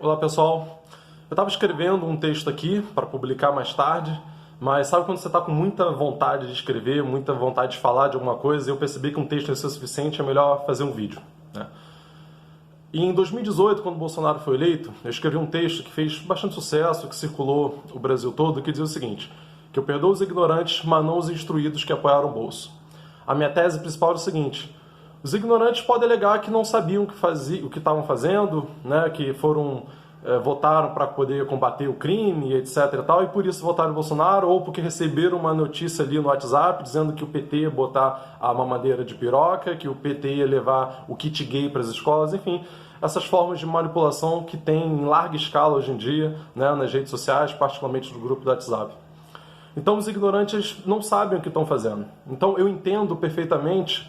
Olá pessoal, eu estava escrevendo um texto aqui para publicar mais tarde, mas sabe quando você está com muita vontade de escrever, muita vontade de falar de alguma coisa, e eu percebi que um texto não ia ser suficiente, é melhor fazer um vídeo, né? E em 2018, quando o Bolsonaro foi eleito, eu escrevi um texto que fez bastante sucesso, que circulou o Brasil todo, que dizia o seguinte: que eu perdoo os ignorantes, mas não os instruídos que apoiaram o Bolso. A minha tese principal era o seguinte: os ignorantes podem alegar que não sabiam o que estavam fazendo, né, que votaram para poder combater o crime, etc. e tal, e por isso votaram em Bolsonaro, ou porque receberam uma notícia ali no WhatsApp dizendo que o PT ia botar a mamadeira de piroca, que o PT ia levar o kit gay para as escolas, enfim, essas formas de manipulação que tem em larga escala hoje em dia, né, nas redes sociais, particularmente no grupo do WhatsApp. Então os ignorantes não sabem o que estão fazendo. Então eu entendo perfeitamente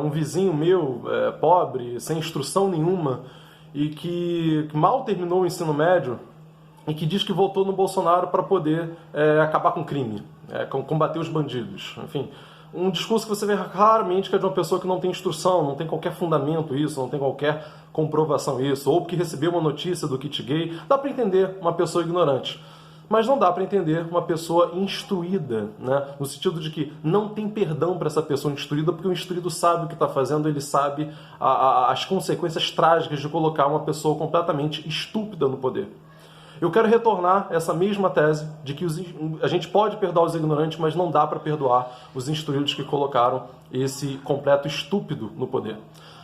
um vizinho meu, pobre, sem instrução nenhuma, e que mal terminou o ensino médio, e que diz que votou no Bolsonaro para poder acabar com o crime, combater os bandidos. Enfim, um discurso que você vê raramente que é de uma pessoa que não tem instrução, não tem qualquer fundamento isso, não tem qualquer comprovação isso, ou que recebeu uma notícia do kit gay. Dá para entender uma pessoa ignorante. Mas não dá para entender uma pessoa instruída, né? No sentido de que não tem perdão para essa pessoa instruída, porque o instruído sabe o que está fazendo, ele sabe as consequências trágicas de colocar uma pessoa completamente estúpida no poder. Eu quero retornar essa mesma tese de que a gente pode perdoar os ignorantes, mas não dá para perdoar os instruídos que colocaram esse completo estúpido no poder.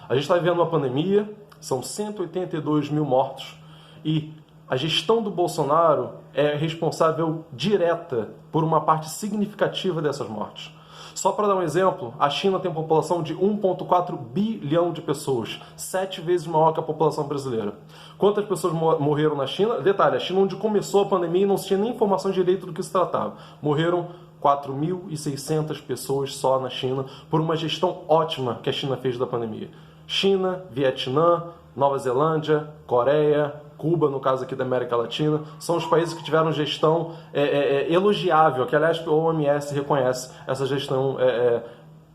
A gente está vivendo uma pandemia, são 182 mil mortos, e a gestão do Bolsonaro é responsável direta por uma parte significativa dessas mortes. Só para dar um exemplo, a China tem uma população de 1,4 bilhão de pessoas, 7 vezes maior que a população brasileira. Quantas pessoas morreram na China? Detalhe, a China onde começou a pandemia e não se tinha nem informação direito do que se tratava. Morreram 4.600 pessoas só na China por uma gestão ótima que a China fez da pandemia. China, Vietnã, Nova Zelândia, Coreia, Cuba, no caso aqui da América Latina, são os países que tiveram gestão elogiável, que aliás a OMS reconhece essa gestão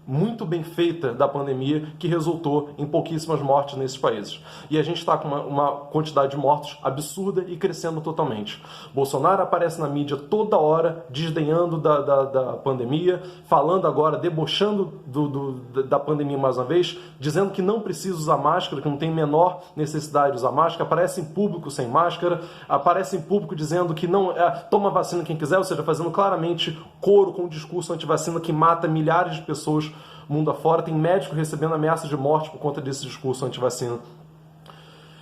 muito bem feita da pandemia, que resultou em pouquíssimas mortes nesses países. E a gente está com uma quantidade de mortos absurda e crescendo totalmente. Bolsonaro aparece na mídia toda hora, desdenhando da pandemia, falando agora, debochando da pandemia mais uma vez, dizendo que não precisa usar máscara, que não tem menor necessidade de usar máscara, aparece em público sem máscara, aparece em público dizendo que não toma vacina quem quiser, ou seja, fazendo claramente coro com o discurso antivacina que mata milhares de pessoas mundo afora. Tem médico recebendo ameaças de morte por conta desse discurso antivacina.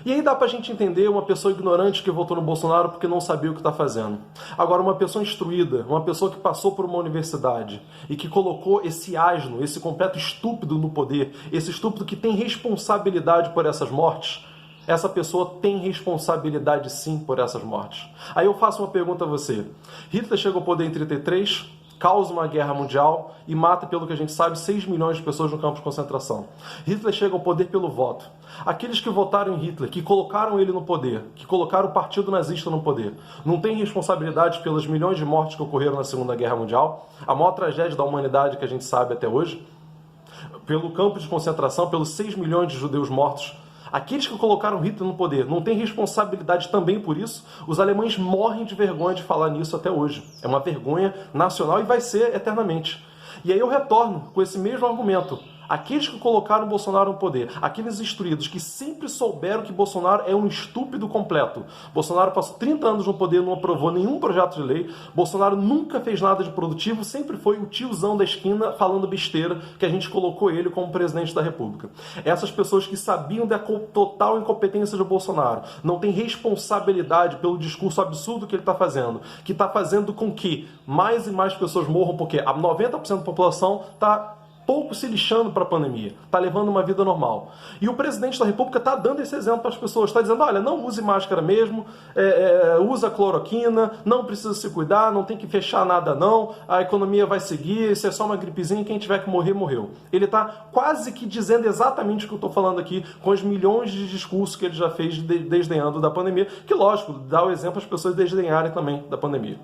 E aí dá pra gente entender uma pessoa ignorante que votou no Bolsonaro porque não sabia o que está fazendo. Agora, uma pessoa instruída, uma pessoa que passou por uma universidade e que colocou esse asno, esse completo estúpido no poder, esse estúpido que tem responsabilidade por essas mortes, essa pessoa tem responsabilidade sim por essas mortes. Aí eu faço uma pergunta a você. Hitler chega ao poder em 1933, causa uma guerra mundial e mata, pelo que a gente sabe, 6 milhões de pessoas no campo de concentração. Hitler chega ao poder pelo voto. Aqueles que votaram em Hitler, que colocaram ele no poder, que colocaram o partido nazista no poder, não têm responsabilidade pelas milhões de mortes que ocorreram na Segunda Guerra Mundial, a maior tragédia da humanidade que a gente sabe até hoje, pelo campo de concentração, pelos 6 milhões de judeus mortos. Aqueles que colocaram Hitler no poder não têm responsabilidade também por isso? Os alemães morrem de vergonha de falar nisso até hoje. É uma vergonha nacional e vai ser eternamente. E aí eu retorno com esse mesmo argumento. Aqueles que colocaram Bolsonaro no poder, aqueles instruídos que sempre souberam que Bolsonaro é um estúpido completo. Bolsonaro passou 30 anos no poder, não aprovou nenhum projeto de lei. Bolsonaro nunca fez nada de produtivo, sempre foi o tiozão da esquina falando besteira que a gente colocou ele como presidente da República. Essas pessoas que sabiam da total incompetência de Bolsonaro, não têm responsabilidade pelo discurso absurdo que ele está fazendo, que está fazendo com que mais e mais pessoas morram, porque a 90% da população está pouco se lixando para a pandemia, está levando uma vida normal. E o presidente da República está dando esse exemplo para as pessoas, está dizendo, olha, não use máscara mesmo, usa cloroquina, não precisa se cuidar, não tem que fechar nada não, a economia vai seguir, isso é só uma gripezinha, quem tiver que morrer, morreu. Ele está quase que dizendo exatamente o que eu estou falando aqui, com os milhões de discursos que ele já fez desdenhando da pandemia, que lógico, dá o exemplo às pessoas desdenharem também da pandemia.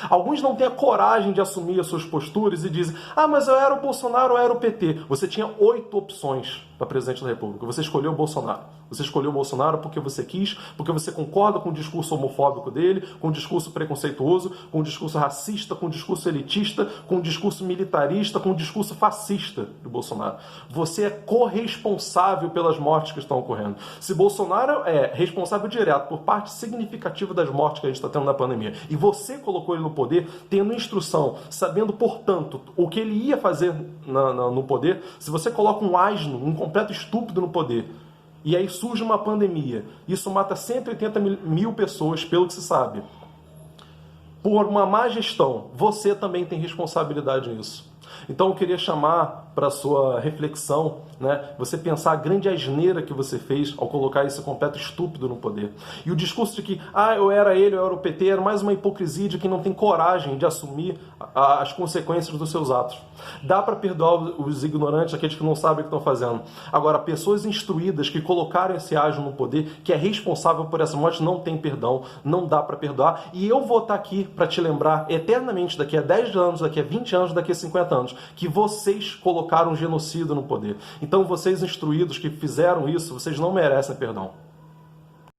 Alguns não têm a coragem de assumir as suas posturas e dizem, ah, mas eu era o Bolsonaro ou era o PT. Você tinha 8 opções. para presidente da República. Você escolheu o Bolsonaro. Você escolheu o Bolsonaro porque você quis, porque você concorda com o discurso homofóbico dele, com o discurso preconceituoso, com o discurso racista, com o discurso elitista, com o discurso militarista, com o discurso fascista do Bolsonaro. Você é corresponsável pelas mortes que estão ocorrendo. Se Bolsonaro é responsável direto por parte significativa das mortes que a gente está tendo na pandemia, e você colocou ele no poder, tendo instrução, sabendo, portanto, o que ele ia fazer no poder, se você coloca um asno, um completo estúpido no poder, e aí surge uma pandemia, isso mata 180 mil pessoas, pelo que se sabe, por uma má gestão, você também tem responsabilidade nisso. Então eu queria chamar para a sua reflexão, né, você pensar a grande asneira que você fez ao colocar esse completo estúpido no poder. E o discurso de que, eu era ele, eu era o PT, era mais uma hipocrisia de quem não tem coragem de assumir as consequências dos seus atos. Dá para perdoar os ignorantes, aqueles que não sabem o que estão fazendo. Agora, pessoas instruídas que colocaram esse asno no poder, que é responsável por essa morte, não tem perdão, não dá para perdoar. E eu vou estar aqui para te lembrar eternamente, daqui a 10 anos, daqui a 20 anos, daqui a 50 anos, que vocês colocaram um genocídio no poder. Então, vocês instruídos que fizeram isso, vocês não merecem perdão.